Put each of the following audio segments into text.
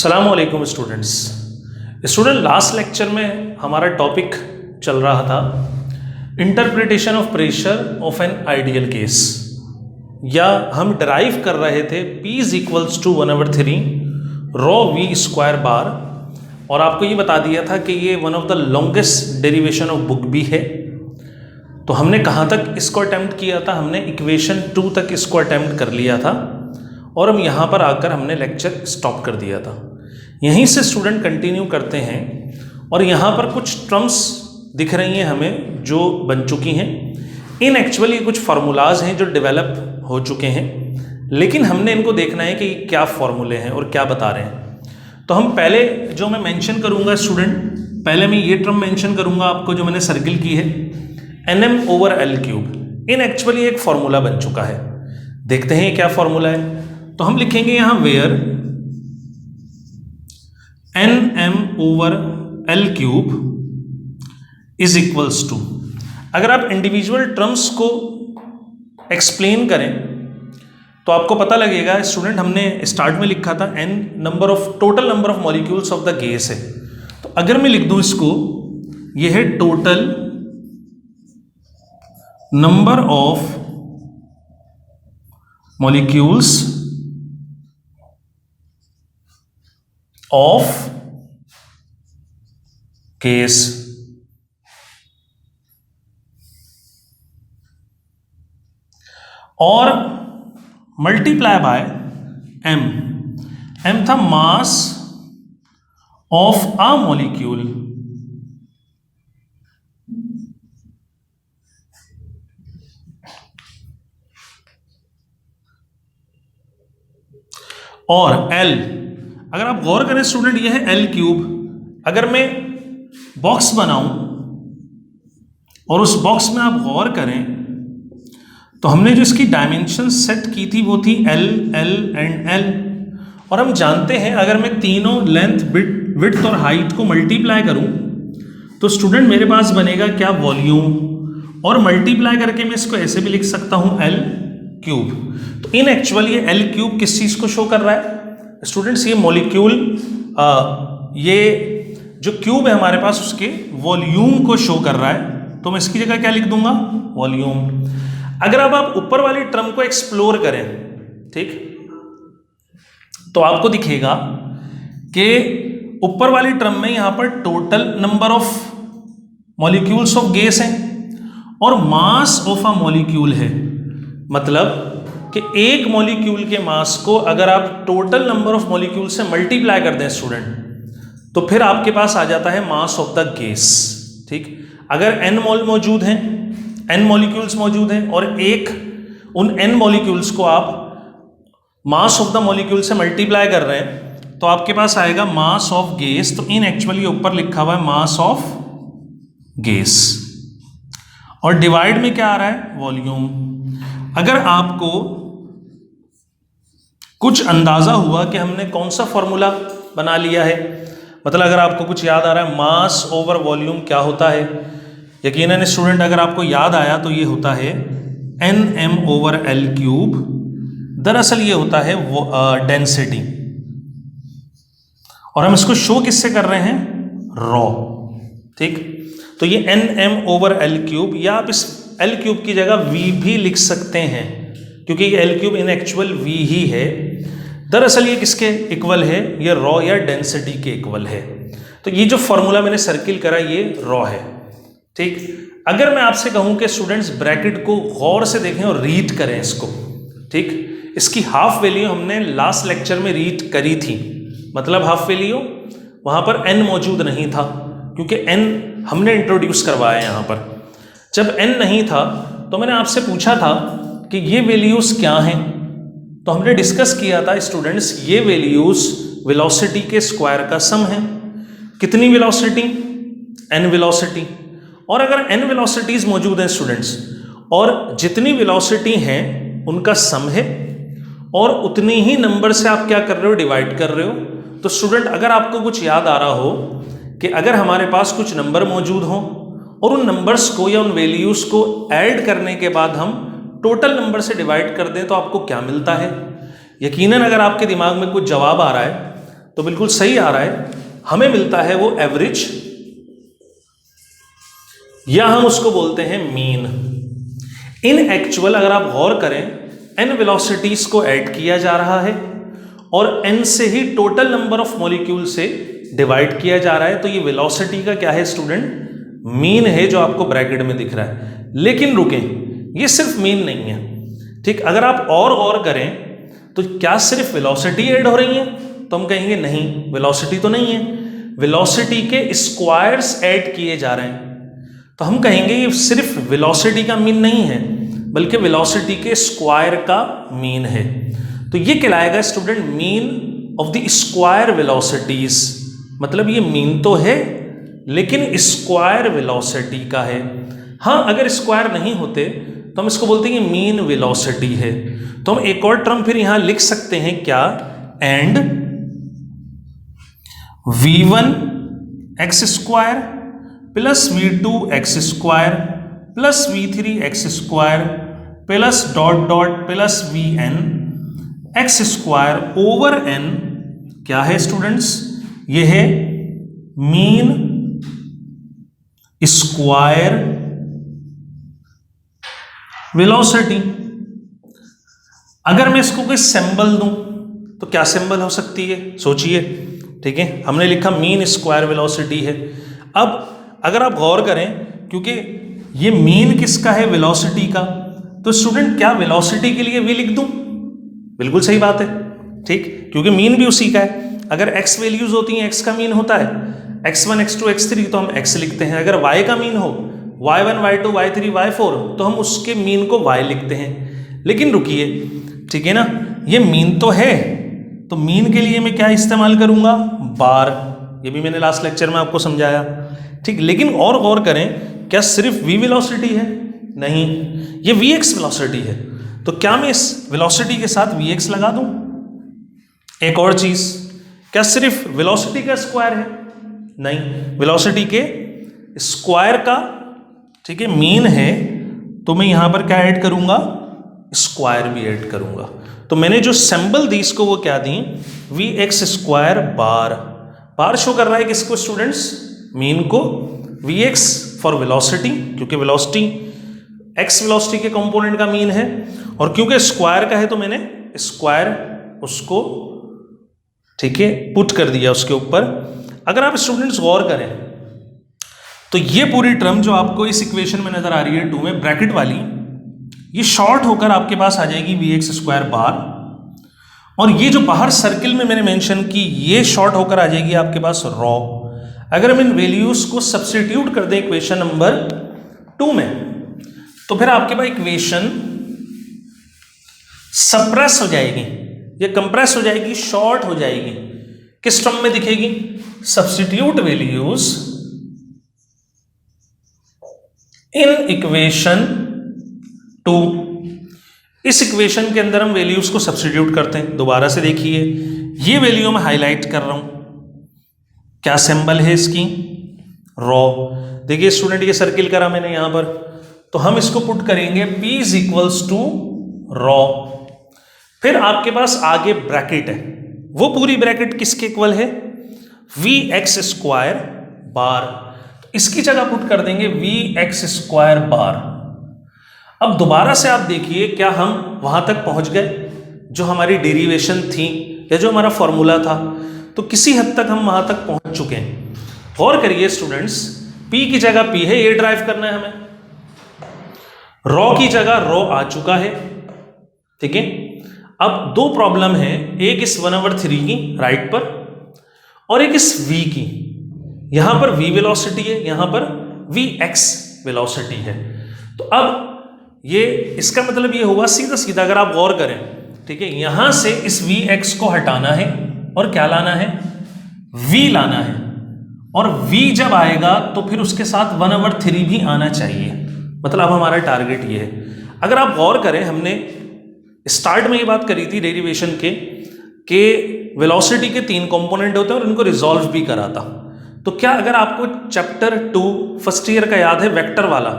अस्सलामुअलैकुम students. Last lecture में हमारा टॉपिक चल रहा था interpretation of pressure of an ideal case, या हम डराइव कर रहे थे P is equals to 1/3 rho V square bar, और आपको ये बता दिया था कि ये one of the longest derivation of book भी है। तो हमने कहाँ तक इसको अटैम्प्ट किया था? हमने इक्वेशन 2 तक इसको अटैम्प्ट कर लिया था और हम यहाँ पर आकर हमने लेक्चर स्टॉप कर दिया था। यहीं से स्टूडेंट कंटिन्यू करते हैं और यहाँ पर कुछ टर्म्स दिख रही हैं हमें जो बन चुकी हैं। इन एक्चुअली कुछ फार्मूलाज हैं जो डेवलप हो चुके हैं, लेकिन हमने इनको देखना है कि क्या फार्मूले हैं और क्या बता रहे हैं। तो हम पहले जो मैं मेंशन करूँगा स्टूडेंट, पहले मैं ये टर्म मेंशन करूँगा आपको जो मैंने सर्किल की है, NM/L³। इन एक्चुअली एक फार्मूला बन चुका है। देखते हैं क्या फार्मूला है। तो हम लिखेंगे यहां where NM/L³ is equals to, अगर आप इंडिविजुअल टर्म्स को एक्सप्लेन करें तो आपको पता लगेगा स्टूडेंट, हमने स्टार्ट में लिखा था n total number of molecules of the gas है। तो अगर मैं लिख दूं इसको, यह है total number of molecules of case, और मल्टीप्लाई बाय m। m था मास ऑफ अ मॉलिक्यूल, और L, अगर आप गौर करें स्टूडेंट, ये है L³। अगर मैं बॉक्स बनाऊं और उस बॉक्स में आप गौर करें तो हमने जो इसकी डायमेंशन सेट की थी वो थी L, L एंड L, और हम जानते हैं अगर मैं तीनों लेंथ, विड्थ और हाइट को मल्टीप्लाई करूं तो स्टूडेंट मेरे पास बनेगा क्या? वॉल्यूम। और मल्टीप्लाई करके मैं इसको ऐसे भी लिख सकता हूं L³। तो इन एक्चुअली ये L³ किस चीज को शो कर रहा है स्टूडेंट्स? ये मॉलिक्यूल, ये जो क्यूब है हमारे पास उसके वॉल्यूम को शो कर रहा है। तो मैं इसकी जगह क्या लिख दूंगा? वॉल्यूम। अगर अब आप ऊपर वाली टर्म को एक्सप्लोर करें, ठीक, तो आपको दिखेगा कि ऊपर वाली टर्म में यहां पर total number of molecules of gas हैं और मास ऑफ अ मॉलिक्यूल है। मतलब कि एक मॉलिक्यूल के मास को अगर आप टोटल नंबर ऑफ मॉलिक्यूल से मल्टीप्लाई कर दें स्टूडेंट, तो फिर आपके पास आ जाता है मास ऑफ द गैस। ठीक, अगर n मोल मौजूद हैं, n मॉलिक्यूल्स मौजूद हैं और उन n मॉलिक्यूल्स को आप मास ऑफ द मॉलिक्यूल से मल्टीप्लाई कर रहे हैं तो आपके पास आएगा मास ऑफ गैस। तो इन एक्चुअली ऊपर लिखा हुआ है मास ऑफ गैस, और डिवाइड में क्या आ रहा है? वॉल्यूम। अगर आपको कुछ अंदाजा हुआ कि हमने कौन सा फॉर्मूला बना लिया है, मतलब अगर आपको कुछ याद आ रहा है मास ओवर वॉल्यूम क्या होता है, यकीनन स्टूडेंट अगर आपको याद आया तो ये होता है NM/L³। दरअसल ये होता है डेंसिटी, और हम इसको शो किससे कर रहे हैं? रॉ। ठीक, तो ये NM/L³, या आप इस L³ की जगह V भी लिख सकते हैं क्योंकि ये L³ इन एक्चुअल V ही है। दरअसल ये किसके इक्वल है? ये रॉ या डेंसिटी के इक्वल है। तो ये जो फॉर्मूला मैंने सर्किल करा ये रॉ है। ठीक, अगर मैं आपसे कहूं कि स्टूडेंट्स ब्रैकेट को गौर से देखें और रीड करें इसको, ठीक, इसकी हाफ वैल्यू हमने लास्ट लेक्चर में रीड करी थी। मतलब हाफ वैल्यू वहां पर n मौजूद नहीं था क्योंकि n हमने इंट्रोड्यूस करवाया यहाँ पर। जब n नहीं था तो मैंने आपसे पूछा था कि ये वैल्यूज क्या हैं, तो हमने डिस्कस किया था स्टूडेंट्स, ये वैल्यूज वेलोसिटी के स्क्वायर का सम है। कितनी वेलोसिटी? n velocity. और अगर n वेलोसिटीज मौजूद हैं स्टूडेंट्स और जितनी वेलोसिटी हैं उनका सम है, और उतनी ही नंबर से आप क्या कर रहे हो? डिवाइड कर रहे हो। तो स्टूडेंट अगर आपको कुछ याद आ रहा हो कि अगर हमारे पास कुछ नंबर मौजूद हों और उन नंबर्स को या उन वैल्यूज को ऐड करने के बाद हम टोटल नंबर से डिवाइड कर दें तो आपको क्या मिलता है? यकीनन अगर आपके दिमाग में कुछ जवाब आ रहा है तो बिल्कुल सही आ रहा है, हमें मिलता है वो एवरेज, या हम उसको बोलते हैं मीन। इन एक्चुअल अगर आप गौर करें, n वेलोसिटीज को ऐड किया जा रहा है और n से ही टोटल नंबर ऑफ मॉलिक्यूल से डिवाइड किया जा रहा है, तो ये वेलोसिटी का क्या है स्टूडेंट, मीन है, जो आपको ब्रैकेट में दिख रहा है। लेकिन रुकें, ये सिर्फ मीन नहीं है, ठीक। अगर आप और गौर करें तो क्या सिर्फ वेलोसिटी ऐड हो रही है, तो हम कहेंगे नहीं, वेलोसिटी तो नहीं है, वेलोसिटी के स्क्वायर्स ऐड किए जा रहे हैं। तो हम कहेंगे ये सिर्फ वेलोसिटी का मीन नहीं है, बल्कि वेलोसिटी के स्क्वायर का मीन है। तो ये कहलाएगा student mean of the square velocities. मतलब ये मीन तो है लेकिन स्क्वायर वेलोसिटी का है। हाँ, अगर स्क्वायर नहीं होते तो हम इसको बोलते हैं कि मीन वेलोसिटी है। तो हम एक और टर्म फिर यहां लिख सकते हैं क्या, and v1 x square plus v2 x square plus v3 x square plus dot dot plus vn x square over n क्या है स्टूडेंट्स, ये है मीन स्क्वायर वेलोसिटी। अगर मैं इसको कोई सिंबल दूं तो क्या सिंबल हो सकती है, सोचिए, ठीक है। हमने लिखा मीन स्क्वायर वेलोसिटी है। अब अगर आप गौर करें, क्योंकि ये मीन किसका है, वेलोसिटी का, तो स्टूडेंट क्या वेलोसिटी के लिए v लिख दूं, बिल्कुल सही बात है, ठीक, क्योंकि मीन भी उसी का है। अगर x वैल्यूज होती हैं, x का मीन होता है x1 x2 x3, तो हम x लिखते हैं। अगर y का मीन हो y1 y2 y3 y4, तो हम उसके मीन को y लिखते हैं। लेकिन रुकिए, ठीक है ना, ये मीन तो है, तो मीन के लिए मैं क्या इस्तेमाल करूंगा, बार। ये भी मैंने लास्ट लेक्चर में आपको समझाया, ठीक। लेकिन और गौर करें, क्या सिर्फ v वेलोसिटी है, नहीं, ये vx वेलोसिटी है। तो क्या मैं इस वेलोसिटी के साथ vx लगा दूं। एक और चीज, क्या सिर्फ वेलोसिटी का स्क्वायर है, नहीं, वेलोसिटी के स्क्वायर का, ठीक है, मीन है, तो मैं यहां पर क्या ऐड करूंगा, स्क्वायर भी ऐड करूंगा। तो मैंने जो सिंबल दी इसको वो क्या दी, v x square bar. Bar show कर रहा है किसको स्टूडेंट्स, मीन को। वी एक्स फॉर वेलोसिटी, क्योंकि वेलोसिटी एक्स वेलोसिटी के कंपोनेंट का मीन है, और क्योंकि स्क्वायर का है तो मैंने स्क्वायर उसको, ठीक है, पुट कर दिया उसके ऊपर। अगर आप स्टूडेंट्स गौर करें तो ये पूरी टर्म जो आपको इस इक्वेशन में नजर आ रही है 2 में ब्रैकेट वाली, ये शॉर्ट होकर आपके पास आ जाएगी वी एक्स स्क्वायर बार, और ये जो बाहर सर्किल में मैंने मेंशन की, ये शॉर्ट होकर आ जाएगी आपके पास रॉ। अगर हम इन वैल्यूज को सब्स्टिट्यूट कर दें इक्वेशन नंबर 2 में, तो फिर आपके पास इक्वेशन सप्रेस हो जाएगी, ये कंप्रेस हो जाएगी, शॉर्ट हो जाएगी। किस टर्म में दिखेगी, सब्स्टिट्यूट वैल्यूज इन इक्वेशन 2। इस इक्वेशन के अंदर हम वैल्यूज को सब्स्टिट्यूट करते हैं। दोबारा से देखिए, ये वैल्यू मैं हाईलाइट कर रहा हूं, क्या सिंबल है इसकी, रॉ। देखिए स्टूडेंट, ये सर्किल करा मैंने यहां पर, तो हम इसको पुट करेंगे p is equals to rho. फिर आपके पास आगे ब्रैकेट है, वो पूरी ब्रैकेट किसके इक्वल है, वी एक्स स्क्वायर बार। तो इसकी जगह पुट कर देंगे वी एक्स स्क्वायर बार। अब दोबारा से आप देखिए, क्या हम वहां तक पहुंच गए जो हमारी डेरिवेशन थी या जो हमारा फॉर्मूला था, तो किसी हद तक हम वहां तक पहुंच चुके हैं। गौर करिए स्टूडेंट्स, p की जगह p है, ये ड्राइव करना है हमें, रॉ की जगह रॉ आ चुका है, ठीक है। अब 2 प्रॉब्लम है, एक इस 1/3 की राइट पर और एक इस v की। यहां पर v वेलोसिटी है, यहां पर vx वेलोसिटी है। तो अब ये इसका मतलब ये हुआ सीधा सीधा, अगर आप गौर करें, ठीक है, यहां से इस vx को हटाना है और क्या लाना है, v लाना है, और v जब आएगा तो फिर उसके साथ 1/3 भी आना चाहिए। मतलब हमारा टारगेट ये है। अगर आप गौर करें, हमने स्टार्ट में ये बात करी थी डेरिवेशन के वेलोसिटी के 3 कंपोनेंट होते हैं और इनको रिजॉल्व भी करा था। तो क्या अगर आपको चैप्टर 2 फर्स्ट ईयर का याद है, वेक्टर वाला,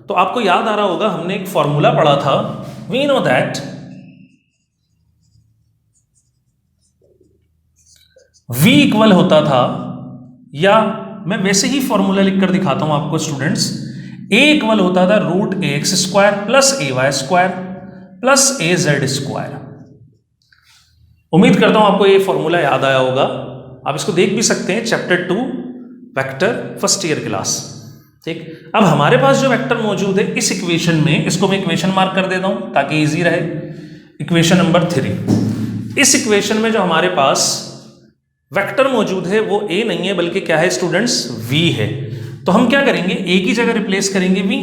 तो आपको याद आ रहा होगा, हमने एक फॉर्मूला पढ़ा था, we know that v equal होता था, या मैं वैसे ही फॉर्मूला लिखकर दिखाता हूं आपको स्टूडेंट्स, a इक्वल होता था √ax² plus ay² plus az²। उम्मीद करता हूं आपको ये फॉर्मूला याद आया होगा। आप इसको देख भी सकते हैं, chapter 2 vector first year class. ठीक, अब हमारे पास जो वेक्टर मौजूद है इस इक्वेशन में, इसको मैं इक्वेशन मार्क कर देता हूं ताकि इजी रहे। इक्वेशन नंबर 3, इस इक्वेशन में जो हमारे पास वेक्टर मौजूद है वो a नहीं है, बल्कि क्या है स्टूडेंट्स, v है। तो हम क्या करेंगे, a की जगह रिप्लेस करेंगे v।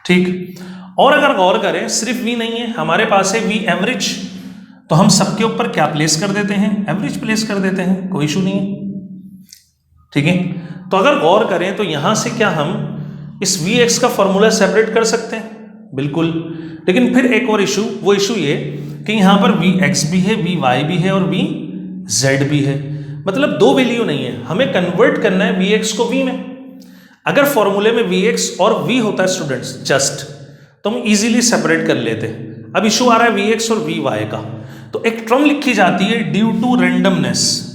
ठीक, और अगर गौर करें सिर्फ v नहीं है, हमारे पास है v एवरेज, तो हम सबके ऊपर क्या प्लेस कर देते हैं, एवरेज प्लेस कर देते हैं, कोई इशू नहीं है। ठीक है, तो अगर गौर करें तो यहां से क्या हम इस vx का फॉर्मूला सेपरेट कर सकते हैं, बिल्कुल। लेकिन फिर एक और इशू, वो इशू ये कि यहां पर vx भी है, vy भी है और vz भी है, मतलब दो वैल्यू नहीं है, हमें कन्वर्ट करना है vx को v में। अगर फॉर्मूले में vx और v होता है स्टूडेंट्स जस्ट, तो हम इजीली सेपरेट कर लेते हैं। अब इशू आ रहा है vx और vy का, तो एक टर्म लिखी जाती है ड्यू टू रेंडमनेस।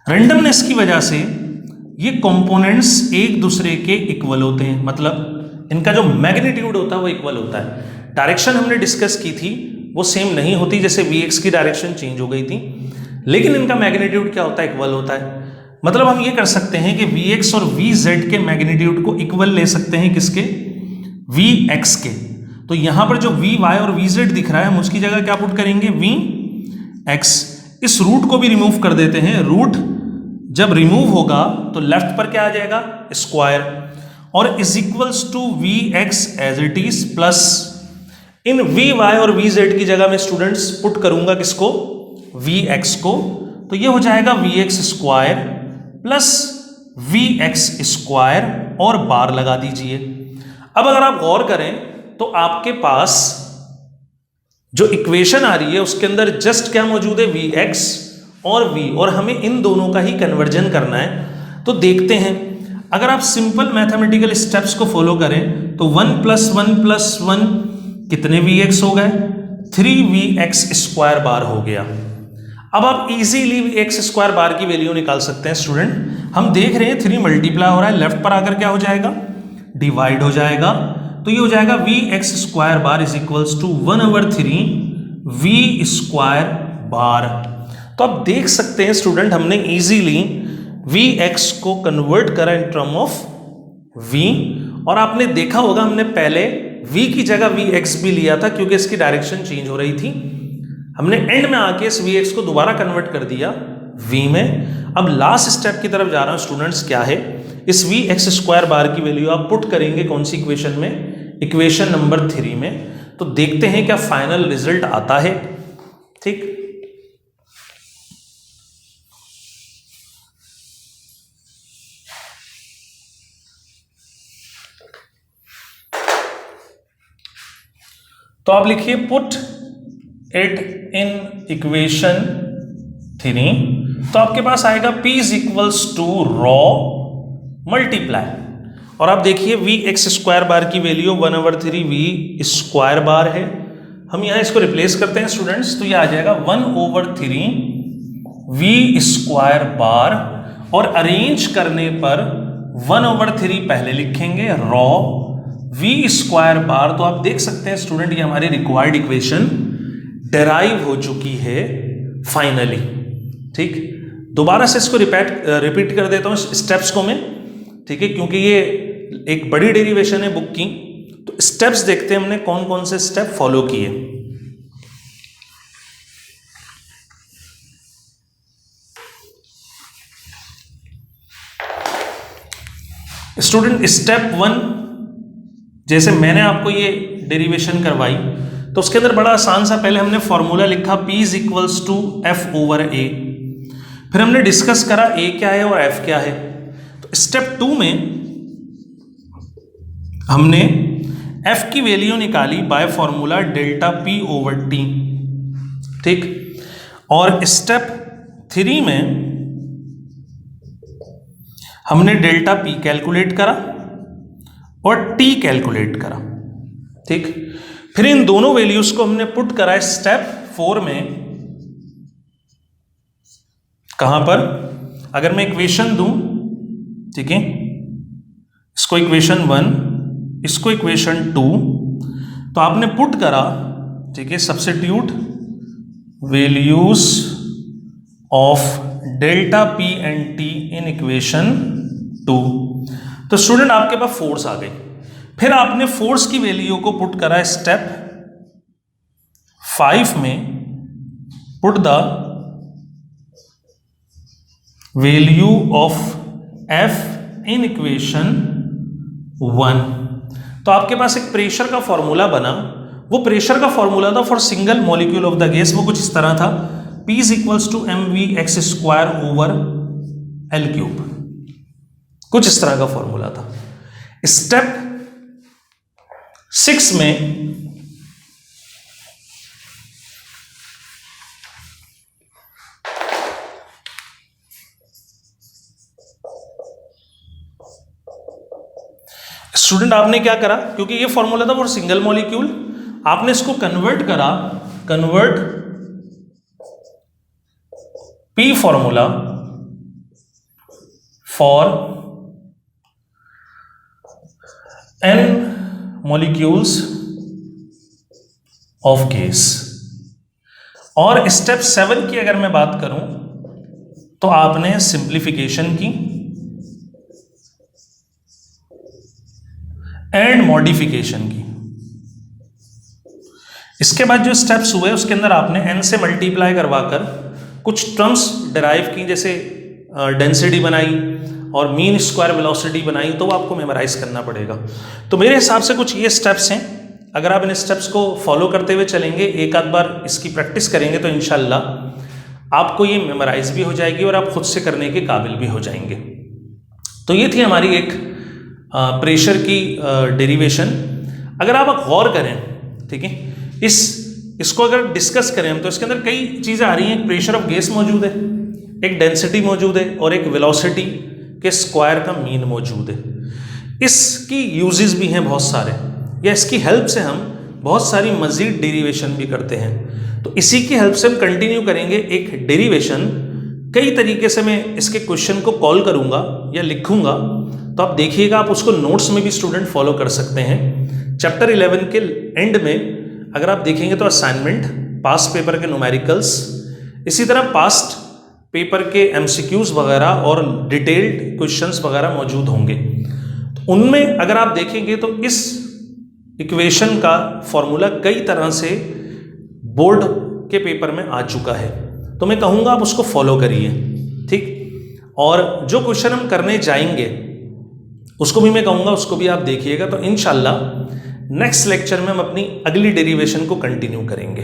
रेंडमनेस की वजह से ये कंपोनेंट्स एक दूसरे के इक्वल होते हैं, मतलब इनका जो मैग्नीट्यूड होता है वो इक्वल होता है। डायरेक्शन हमने डिस्कस की थी वो सेम नहीं होती, जैसे vx की डायरेक्शन चेंज हो गई थी, लेकिन इनका मैग्नीट्यूड क्या होता है, इक्वल होता है। मतलब हम ये कर सकते हैं कि vx और vz के मैग्नीट्यूड को इक्वल ले सकते हैं, किसके, vx के। तो यहां पर जो vy और vz दिख रहा है हम उसकी जगह क्या पुट करेंगे, vx। इस रूट को भी रिमूव कर देते हैं, रूट जब रिमूव होगा तो लेफ्ट पर क्या आ जाएगा, स्क्वायर, और is equals to vx as it is plus in vy और vz की जगह में स्टूडेंट्स पुट करूंगा किसको, vx को, तो ये हो जाएगा vx² प्लस vx² और बार लगा दीजिए। अब अगर आप गौर करें तो आपके पास जो इक्वेशन आ रही है उसके अंदर जस्ट क्या मौजूद है, vx और v, और हमें इन दोनों का ही कन्वर्जन करना है। तो देखते हैं, अगर आप सिंपल मैथमेटिकल स्टेप्स को फॉलो करें तो 1 + 1 + 1 कितने vx हो गए, 3vx² बार हो गया। अब आप इजीली vx² बार की वैल्यू निकाल सकते हैं स्टूडेंट। हम देख रहे हैं 3 मल्टीप्लाई हो रहा है, लेफ्ट पर आकर क्या हो जाएगा, डिवाइड हो जाएगा, तो ये हो जाएगा vx² bar is equals to 1/3 v² bar. तो आप देख सकते हैं स्टूडेंट, हमने इजीली vx को कन्वर्ट करा इन टर्म ऑफ v, और आपने देखा होगा हमने पहले v की जगह vx भी लिया था क्योंकि इसकी डायरेक्शन चेंज हो रही थी। हमने एंड में आके इस vx को दोबारा कन्वर्ट कर दिया v में। अब लास्ट स्टेप की तरफ जा रहा हूं स्टूडेंट्स, क्या है, इस vx² बार की वैल्यू आप पुट करेंगे कौन सी इक्वेशन में, इक्वेशन नंबर 3 में। तो देखते हैं क्या फाइनल रिजल्ट आता है। ठीक, तो आप लिखिए पुट इट इन इक्वेशन 3, तो आपके पास आएगा p is equals to rho multiply, और आप देखिए vx² बार की वैल्यू 1/3 v² बार है। हम यहां इसको रिप्लेस करते हैं स्टूडेंट्स, तो ये आ जाएगा 1/3 v² बार, और अरेंज करने पर 1/3 पहले लिखेंगे रॉ v² बार। तो आप देख सकते हैं स्टूडेंट ये हमारी रिक्वायर्ड इक्वेशन डेराइव हो चुकी है फाइनली। ठीक, दोबारा से इसको रिपीट कर देता हूं स्टेप्स को मैं, ठीक है, क्योंकि ये एक बड़ी डेरिवेशन है बुक की। तो स्टेप्स देखते हैं हमने कौन कौन से स्टेप फॉलो किए। स्टूडेंट स्टेप 1, जैसे मैंने आपको ये डेरिवेशन करवाई तो उसके अंदर बड़ा आसान सा, पहले हमने फॉर्मूला लिखा p is equals to f/a, फिर हमने डिस्कस करा a क्या है और f क्या है। तो स्टेप 2 में हमने f की वैल्यू निकाली बाय फॉर्मूला ΔP/T। ठीक, और स्टेप 3 में हमने डेल्टा पी कैलकुलेट करा और टी कैलकुलेट करा, ठीक। फिर इन दोनों वैल्यूज को हमने पुट करा स्टेप 4 में। कहां पर? अगर मैं इक्वेशन दूं, ठीक है, इसको इक्वेशन 1, इसको इक्वेशन 2, तो आपने पुट करा, ठीक है, substitute values of delta P and T in equation 2, तो स्टूडेंट आपके पास फोर्स आ गई। फिर आपने फोर्स की वैल्यू को पुट करा स्टेप 5 में, put the value of F in equation 1। तो आपके पास एक प्रेशर का फॉर्मूला बना। वो प्रेशर का फॉर्मूला था for single molecule of the gas, वो कुछ इस तरह था, P इज इक्वल्स टू mv(x²) ओवर L³। कुछ इस तरह का फॉर्मूला था। स्टेप 6 में स्टूडेंट आपने क्या करा, क्योंकि ये फॉर्मूला था फॉर सिंगल मॉलिक्यूल, आपने इसको कन्वर्ट करा, convert P formula for n molecules of gas. और स्टेप 7 की अगर मैं बात करूं तो आपने सिंप्लीफिकेशन की एंड मॉडिफिकेशन की। इसके बाद जो स्टेप्स हुए उसके अंदर आपने n से मल्टीप्लाई करवाकर कुछ टर्म्स डिराइव की, जैसे डेंसिटी बनाई और मीन स्क्वायर वेलोसिटी बनाई, तो वो आपको मेमोराइज करना पड़ेगा। तो मेरे हिसाब से कुछ ये स्टेप्स हैं, अगर आप इन स्टेप्स को फॉलो करते हुए चलेंगे, एक आध बार इसकी प्रैक्टिस करेंगे, तो इंशाल्लाह आपको ये मेमोराइज भी हो जाएगी और आप खुद से करने के काबिल भी हो जाएंगे। तो ये थी हमारी एक प्रेशर की डेरिवेशन। अगर आप गौर करें, ठीक है, इसको अगर डिस्कस करें हम, तो इसके अंदर कई चीज़ें आ रही हैं। एक प्रेशर ऑफ गैस मौजूद है, एक डेंसिटी मौजूद है और एक वेलोसिटी के स्क्वायर का मीन मौजूद है। इसकी यूजेस भी हैं बहुत सारे, या इसकी हेल्प से हम बहुत सारी मज़ीद डेरिवेशन भी करते हैं। तो इसी की हेल्प से हम कंटिन्यू करेंगे एक डेरिवेशन। कई तरीके से मैं इसके क्वेश्चन को कॉल करूँगा या लिखूँगा, तो आप देखिएगा, आप उसको नोट्स में भी स्टूडेंट फॉलो कर सकते हैं। चैप्टर 11 के एंड में अगर आप देखेंगे तो असाइनमेंट, पास्ट पेपर के न्यूमेरिकल्स, इसी तरह पास्ट पेपर के MCQs वगैरह और डिटेल्ड क्वेश्चंस वगैरह मौजूद होंगे। तो उनमें अगर आप देखेंगे तो इस इक्वेशन का फॉर्मूला कई तरह से बोर्ड के पेपर में आ चुका है, तो मैं कहूँगा आप उसको फॉलो करिए, ठीक। और जो क्वेश्चन हम करने जाएंगे उसको भी मैं कहूँगा उसको भी आप देखिएगा। तो इंशाल्लाह नेक्स्ट लेक्चर में हम अपनी अगली डेरिवेशन को कंटिन्यू करेंगे।